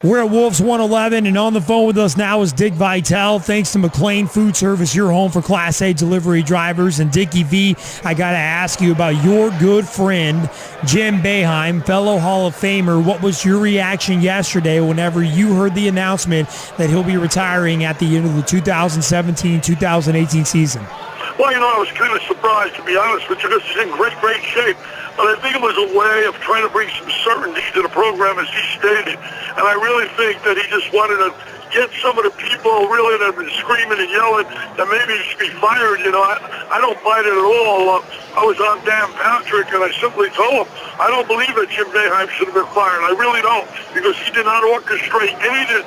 We're at Wolves 111, and on the phone with us now is Dick Vitale. Thanks to McLean Food Service, your home for Class A delivery drivers. And Dickie V, I got to ask you about your good friend, Jim Boeheim, fellow Hall of Famer. What was your reaction yesterday whenever you heard the announcement that he'll be retiring at the end of the 2017-2018 season? Well, I was kind of surprised, to be honest with you, because he's in great shape. But I think it was a way of trying to bring some certainty to the program, as he stated. And I really think that he just wanted to get some of the people really that have been screaming and yelling that maybe he should be fired. I don't buy it at all. I was on Dan Patrick, and I simply told him, I don't believe that Jim Boeheim should have been fired. I really don't, because he did not orchestrate any of the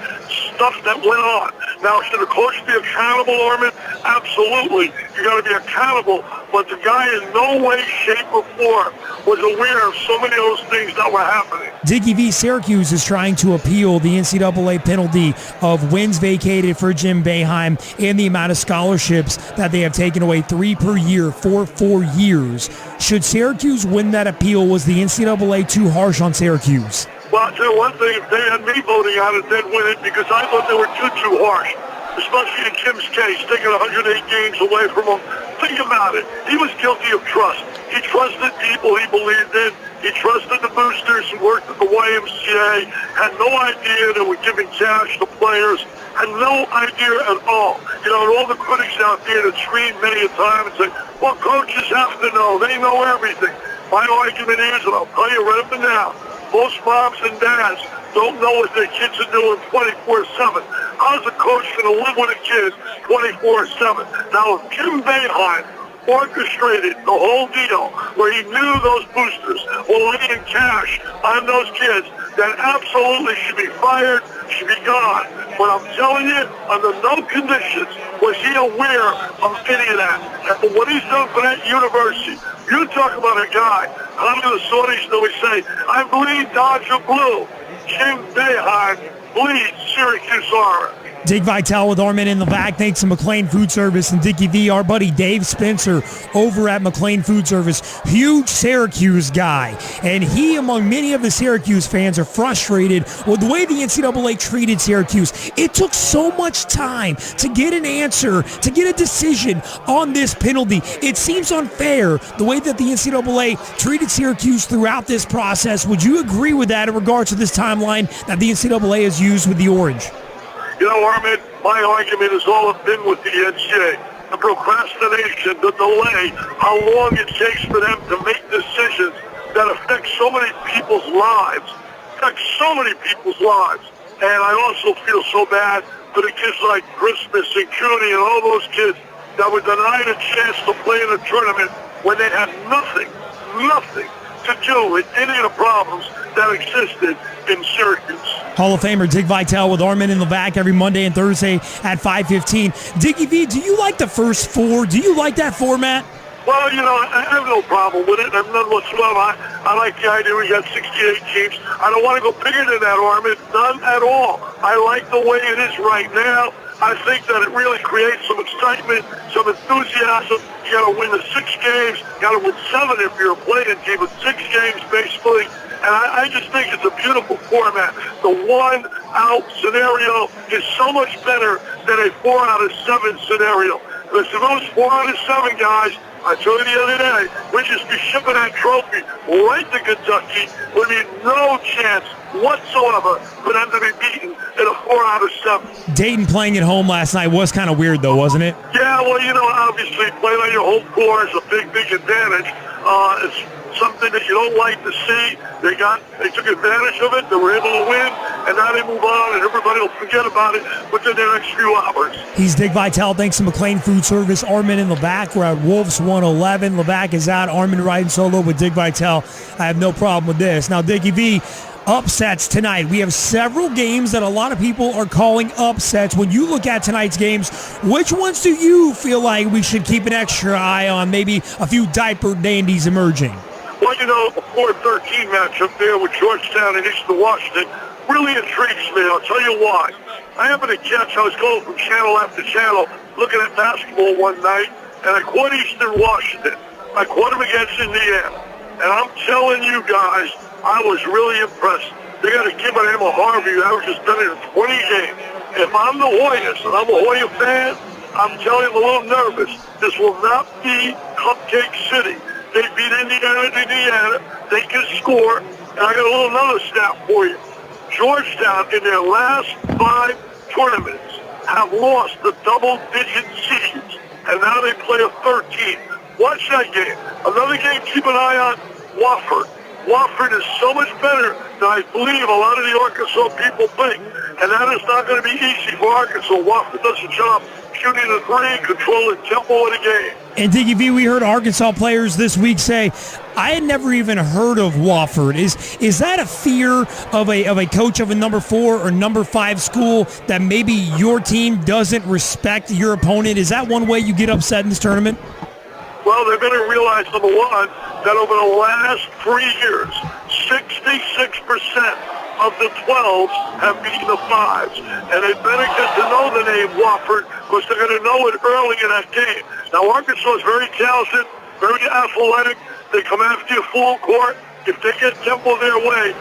stuff that went on. Now, should the coach be accountable, Armen? Absolutely. You got to be accountable. But the guy in no way, shape, or form was aware of so many of those things that were happening. Dickie V, Syracuse is trying to appeal the NCAA penalty of wins vacated for Jim Boeheim and the amount of scholarships that they have taken away, 3 per year for 4 years. Should Syracuse win that appeal? Was the NCAA too harsh on Syracuse? Well, I'll tell you one thing, if they had me voting on it, they'd win it, because I thought they were too harsh, especially in Jim's case, taking 108 games away from him. Think about it. He was guilty of trust. He trusted people he believed in. He trusted the boosters who worked at the YMCA, had no idea they were giving cash to players, had no idea at all. And all the critics out there that scream many a time and say, well, coaches have to know. They know everything. My argument is, and I'll tell you right up and down, most moms and dads don't know what their kids are doing 24/7. How's a coach going to live with a kid 24/7? Now, if Jim Boeheim orchestrated the whole deal where he knew those boosters were laying cash on those kids, then absolutely should be fired, should be gone. But I'm telling you, under no conditions was he aware of any of that. And for what he's done for that university, you talk about a guy, how many of the Saudis do we say, I bleed Dodger blue. Jim Boeheim bleeds Syracuse orange. Dick Vitale with Armen Levack. Thanks to McLean Food Service and Dickie V. Our buddy Dave Spencer over at McLean Food Service, huge Syracuse guy. And he, among many of the Syracuse fans, are frustrated with the way the NCAA treated Syracuse. It took so much time to get an answer, to get a decision on this penalty. It seems unfair the way that the NCAA treated Syracuse throughout this process. Would you agree with that in regards to this timeline that the NCAA has used with the Orange? Armen, my argument has all been with the NCAA. The procrastination, the delay, how long it takes for them to make decisions that affect so many people's lives. And I also feel so bad for the kids like Christmas and Cooney and all those kids that were denied a chance to play in a tournament when they had nothing to do with any of the problems that existed in Syracuse. Hall of Famer Dick Vitale with Armen Levack every Monday and Thursday at 5:15. Dickie V, do you like the first 4? Do you like that format? Well, I have no problem with it. I have none whatsoever. I like the idea we got 68 teams. I don't want to go bigger than that, Armen. None at all. I like the way it is right now. I think that it really creates some excitement, some enthusiasm. You got to win the 6 games. You got to win 7 if you're a playing team, but 6 games basically. And I just think it's a beautiful format. The 1-out scenario is so much better than a 4-out-of-7 scenario. Because if those 4-out-of-7 guys, I told you the other day, we'd just be shipping that trophy right to Kentucky. There'd be no chance whatsoever for them to be beaten in a 4-out-of-7. Dayton playing at home last night was kind of weird, though, wasn't it? Yeah, well, obviously playing on your home floor is a big advantage. It's something that you don't like to see. They took advantage of it. They were able to win, and now they move on, and everybody will forget about it within the next few hours. He's Dick Vitale. Thanks to McLean Food Service. Armen Levack. We're at Wolves 111. Levack is out. Armen riding solo with Dick Vitale. I have no problem with this. Now, Dickie V, upsets tonight. We have several games that a lot of people are calling upsets. When you look at tonight's games, which ones do you feel like we should keep an extra eye on? Maybe a few diaper dandies emerging. Well, a 4-13 matchup there with Georgetown and Eastern Washington really intrigues me. I'll tell you why. I happened to catch, I was going from channel after channel looking at basketball one night, and I caught Eastern Washington. I caught them against Indiana. And I'm telling you guys, I was really impressed. They got a kid by the name of Harvey who averages better than 20 games. If I'm the Hoyas, and I'm a Hoya fan, I'm telling you, I'm a little nervous. This will not be Cupcake City. They beat Indiana. They can score. And I got another stat for you. Georgetown, in their last 5 tournaments, have lost the double-digit seeds, and now they play a 13. Watch that game. Another game, keep an eye on Wofford. Wofford is so much better than I believe a lot of the Arkansas people think, and that is not going to be easy for Arkansas. Wofford does a job shooting the three, controlling tempo of the game. And Dickie V, we heard Arkansas players this week say, I had never even heard of Wofford. Is that a fear of a coach of a number 4 or number 5 school that maybe your team doesn't respect your opponent? Is that one way you get upset in this tournament? Well, they're going to realize, number one, that over the last 3 years, 66% of the 12s have beaten the 5s. And they better get to know the name Wofford because they're going to know it early in that game. Now, Arkansas is very talented, very athletic. They come after you full court. If they get tempo their way,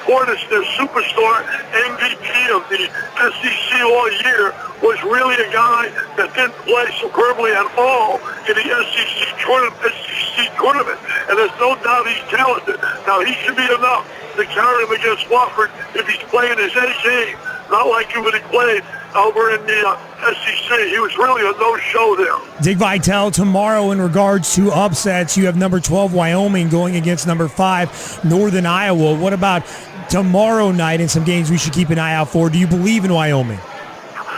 Portis, their superstar, MVP of the SEC all year, was really a guy that didn't play superbly at all in the SEC tournament. And there's no doubt he's talented. Now, he should be enough to carry him against Wofford if he's playing his A game, not like he would have played over in the SEC. He was really a no-show there. Dick Vitale, tomorrow in regards to upsets, you have number 12 Wyoming going against number 5 Northern Iowa. What about tomorrow night and some games we should keep an eye out for? Do you believe in Wyoming?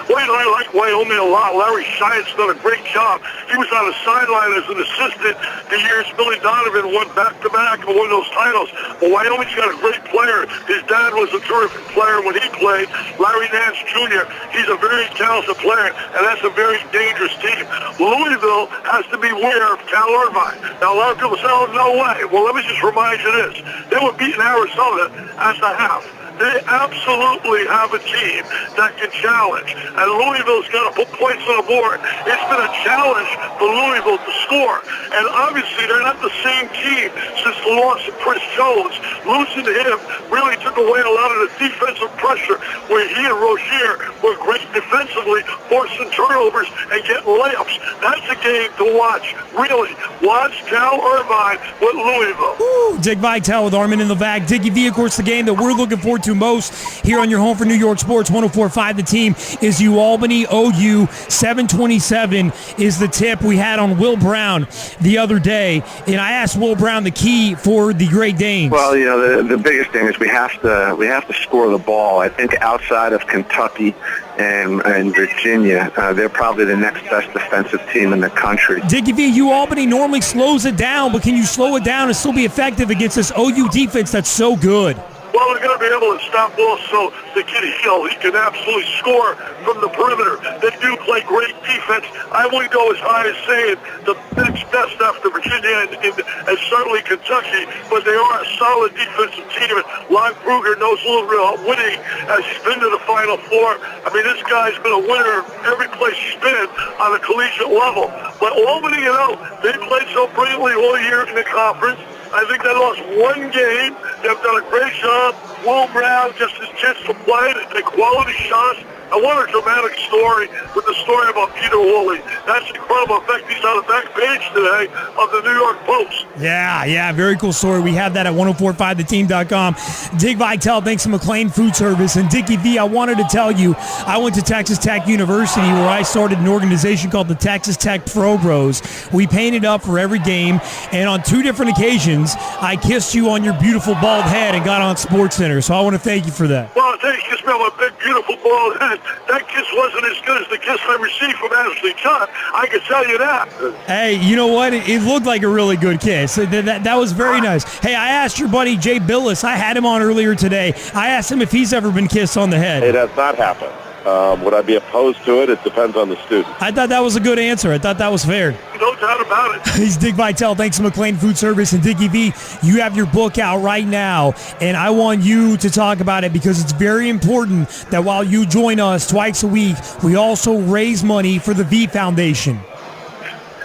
Well, I like Wyoming a lot. Larry Shine's done a great job. He was on the sideline as an assistant the years Billy Donovan won back-to-back and won those titles. But Wyoming's got a great player. His dad was a terrific player when he played. Larry Nance Jr., he's a very talented player, and that's a very dangerous team. Louisville has to beware of Cal Irvine. Now, a lot of people say, oh, no way. Well, let me just remind you this. They were beating Arizona at the half. They absolutely have a team that can challenge, and Louisville's got to put points on the board. It's been a challenge for Louisville to score, and obviously they're not the same team since the loss of Chris Jones. Losing to him really took away a lot of the defensive pressure where he and Rozier were great defensively, forcing turnovers and getting layups. That's a game to watch, really. Watch Cal Irvine with Louisville. Ooh, Dick Vitale with Armen Levack. Dickie V, of course, the game that we're looking forward to most here on your home for New York Sports 104.5. The team is UAlbany OU. 7:27 is the tip we had on Will Brown the other day, and I asked Will Brown the key for the Great Danes. Well, you know, the biggest thing is we have to score the ball. I think outside of Kentucky and Virginia, they're probably the next best defensive team in the country. Dickie V, UAlbany normally slows it down, but can you slow it down and still be effective against this OU defense that's so good? Well, they're going to be able to stop also the kid Hill. He can absolutely score from the perimeter. They do play great defense. I wouldn't go as high as saying the next best after Virginia and certainly Kentucky, but they are a solid defensive team. And Lon Kruger knows a little bit about winning as he's been to the Final Four. I mean, this guy's been a winner every place he's been on a collegiate level. But Albany, you know, they played so brilliantly all year in the conference. I think they lost one game. They've done a great job. Will Brown, just his chance to play, to take quality shots. And what a dramatic story with the story about Peter Woolley. That's incredible. In fact, he's on the back page today of the New York Post. Yeah, very cool story. We have that at 1045theteam.com. Dick Vitale, thanks to McLean Food Service. And Dickie V, I wanted to tell you, I went to Texas Tech University where I started an organization called the Texas Tech Pro Bros. We painted up for every game, and on 2 different occasions, I kissed you on your beautiful bald head and got on SportsCenter. So I want to thank you for that. Well, thank you, smell my big, beautiful bald head. That kiss wasn't as good as the kiss I received from Ashley Judd. I can tell you that. Hey, you know what? It looked like a really good kiss. That was very nice. Hey, I asked your buddy Jay Billis. I had him on earlier today. I asked him if he's ever been kissed on the head. It has not happened. Would I be opposed to it? It depends on the student. I thought that was a good answer. I thought that was fair. No doubt about it. He's Dick Vitale. Thanks to McLean Food Service. And Dickie V, you have your book out right now, and I want you to talk about it because it's very important that while you join us twice a week, we also raise money for the V Foundation.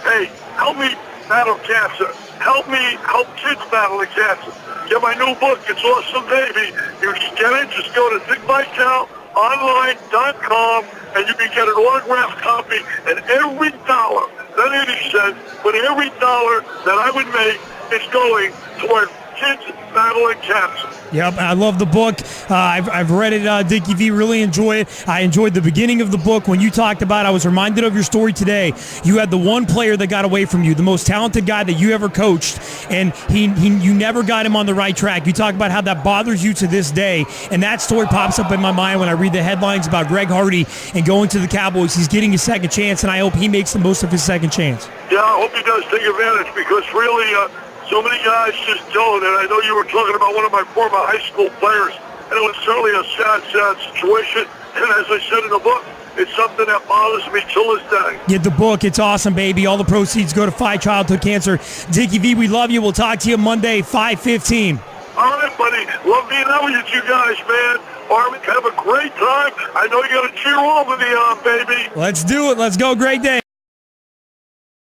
Hey, help me battle cancer. Help me help kids battle the cancer. Get my new book. It's awesome, baby. You can get it. Just go to thinkmytownonline.com and you can get an autographed copy. And every dollar, not 80 cents, but every dollar that I would make is going toward kids battling cancer. Yep, I love the book. I've read it, Dickie V. Really enjoy it. I enjoyed the beginning of the book when you talked about. I was reminded of your story today. You had the one player that got away from you, the most talented guy that you ever coached, and you never got him on the right track. You talk about how that bothers you to this day, and that story pops up in my mind when I read the headlines about Greg Hardy and going to the Cowboys. He's getting his second chance, and I hope he makes the most of his second chance. Yeah, I hope he does take advantage because really. So many guys just don't, and I know you were talking about one of my former high school players, and it was certainly a sad, sad situation, and as I said in the book, it's something that bothers me till this day. Get the book. It's awesome, baby. All the proceeds go to Fight Childhood Cancer. Dickie V, we love you. We'll talk to you Monday, 5:15. All right, buddy. Love being out with you guys, man. Armen, have a great time. I know you got to cheer all of me on, baby. Let's do it. Let's go. Great day.